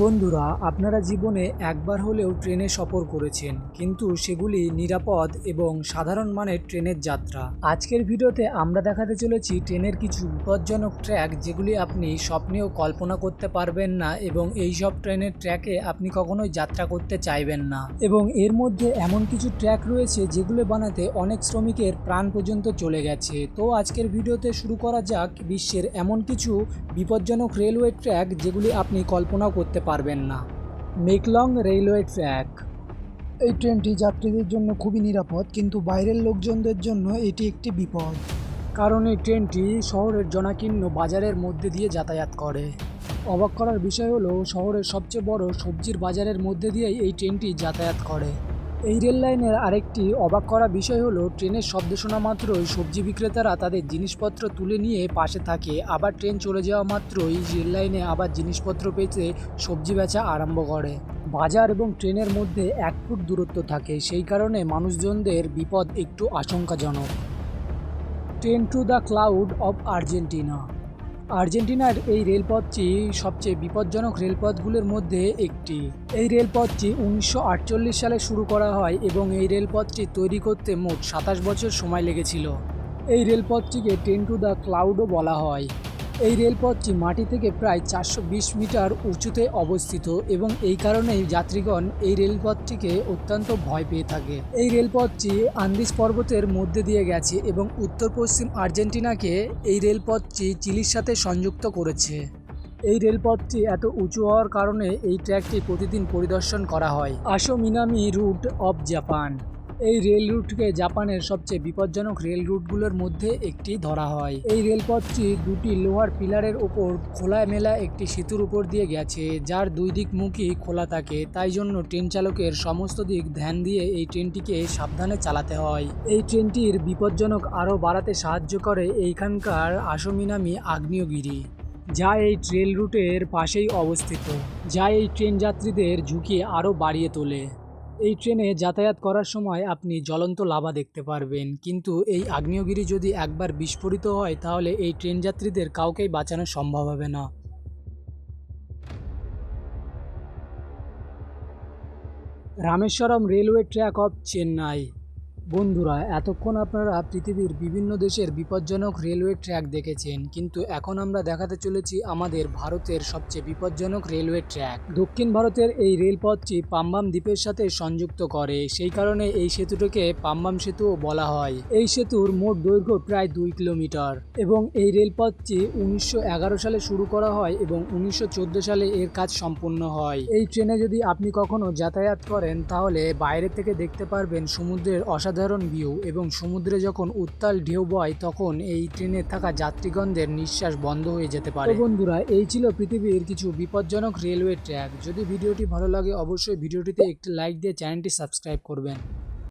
বন্ধুরা, আপনারা জীবনে একবার হলেও ট্রেনে সফর করেছেন, কিন্তু সেগুলি নিরাপদ এবং সাধারণ মানের ট্রেনের যাত্রা। আজকের ভিডিওতে আমরা দেখাতে চলেছি ট্রেনের কিছু বিপজ্জনক ট্র্যাক যেগুলি আপনি স্বপ্নেও কল্পনা করতে পারবেন না, এবং এই সব ট্রেনের ট্র্যাকে আপনি কখনোই যাত্রা করতে চাইবেন না। এবং এর মধ্যে এমন কিছু ট্র্যাক রয়েছে যেগুলো বানাতে অনেক শ্রমিকের প্রাণ পর্যন্ত চলে গেছে। তো আজকের ভিডিওতে শুরু করা যাক বিশ্বের এমন কিছু বিপজ্জনক রেলওয়ে ট্র্যাক যেগুলি আপনি কল্পনাও করতে পারবেন না। মেকলং রেলওয়ে ট্র্যাক। এই ট্রেনটি যাত্রীদের জন্য খুবই নিরাপদ, কিন্তু বাইরের লোকজনদের জন্য এটি একটি বিপদ। কারণ এই ট্রেনটি শহরের জনাকীর্ণ বাজারের মধ্যে দিয়ে যাতায়াত করে। অবাক করার বিষয় হলো, শহরের সবচেয়ে বড় সবজির বাজারের মধ্যে দিয়েই এই ট্রেনটি যাতায়াত করে। এই রেল লাইনের আরেকটি অবাক করা বিষয় হলো, ট্রেনের শব্দ শোনা মাত্রই সবজি বিক্রেতারা তাদের জিনিসপত্র তুলে নিয়ে পাশে থাকে, আবার ট্রেন চলে যাওয়া মাত্রই রেল লাইনে আবার জিনিসপত্র পেতে সবজি বেচা আরম্ভ করে। বাজার এবং ট্রেনের মধ্যে 1 ফুট দূরত্ব থাকে, সেই কারণে মানুষজনদের বিপদ একটু আশঙ্কাজনক। Train to the cloud of Argentina. আর্জেন্টিনার এই রেলপথটি সবচেয়ে বিপজ্জনক রেলপথগুলোর মধ্যে একটি। এই রেলপথটি 1948 সালে শুরু করা হয় এবং এই রেলপথটি তৈরি করতে মোট 27 বছর সময় লেগেছিল। এই রেলপথটিকে ট্রেন টু দ্য ক্লাউডও বলা হয়। এই রেলপথটি মাটি থেকে প্রায় 420 মিটার উঁচুতে অবস্থিত, এবং এই কারণেই যাত্রীগণ এই রেলপথটিকে অত্যন্ত ভয় পেয়ে থাকে। এই রেলপথটি আন্দিজ পর্বতের মধ্যে দিয়ে গেছে এবং উত্তর পশ্চিম আর্জেন্টিনাকে এই রেলপথটি চিলির সাথে সংযুক্ত করেছে। এই রেলপথটি এত উঁচু হওয়ার কারণে এই ট্র্যাকটি প্রতিদিন পরিদর্শন করা হয়। আসো মিনামি রুট অব জাপান। এই রেল রুটকে জাপানের সবচেয়ে বিপজ্জনক রেল রুটগুলোর মধ্যে একটি ধরা হয়। এই রেলপথটি দুটি লোহার পিলারের ওপর খোলামেলা একটি সেতুর উপর দিয়ে গেছে, যার দুই দিক মুখই খোলা থাকে। তাই জন্য ট্রেন চালকের সমস্ত দিক ধ্যান দিয়ে এই ট্রেনটিকে সাবধানে চালাতে হয়। এই ট্রেনটির বিপজ্জনক আরও বাড়াতে সাহায্য করে এইখানকার আসোমিনামি আগ্নেয়গিরি, যা এই রেল রুটের পাশেই অবস্থিত, যা এই ট্রেন যাত্রীদের ঝুঁকি আরও বাড়িয়ে তোলে। এই ট্রেনে যাতায়াত করার সময় আপনি জ্বলন্ত লাভা দেখতে পারবেন, কিন্তু এই আগ্নেয়গিরি যদি একবার বিস্ফোরিত হয় তাহলে এই ট্রেন যাত্রীদের কাউকেই বাঁচানো সম্ভব হবে না। Rameswaram railway track of Chennai. বন্ধুরা, এতক্ষণ আপনারা পৃথিবীর বিভিন্ন দেশের বিপজ্জনক রেলওয়ে ট্র্যাক দেখেছেন, কিন্তু এখন আমরা দেখাতে চলেছি আমাদের ভারতের সবচেয়ে বিপজ্জনক রেলওয়ে ট্র্যাক। দক্ষিণ ভারতের এই রেলপথটি পাম্বাম দ্বীপের সাথে সংযুক্ত করে, সেই কারণে এই সেতুটিকে পাম্বাম সেতুও বলা হয়। এই সেতুর মোট দৈর্ঘ্য প্রায় 2 কিলোমিটার এবং এই রেলপথটি 1911 সালে শুরু করা হয় এবং 1914 সালে এর কাজ সম্পূর্ণ হয়। এই ট্রেনে যদি আপনি কখনো যাতায়াত করেন তাহলে বাইরে থেকে দেখতে পারবেন সমুদ্রের অসাধারণ ভিউ, এবং সমুদ্রে যখন উত্তাল ঢেউ বয় তখন এই ট্রেনে থাকা যাত্রীগণদের নিঃশ্বাস বন্ধ হয়ে যেতে পারে। তো বন্ধুরা, এই ছিল পৃথিবীর কিছু বিপজ্জনক রেলওয়ে ট্র্যাক। যদি ভিডিওটি ভালো লাগে অবশ্যই ভিডিওটিতে একটি লাইক দিয়ে চ্যানেলটি সাবস্ক্রাইব করবেন।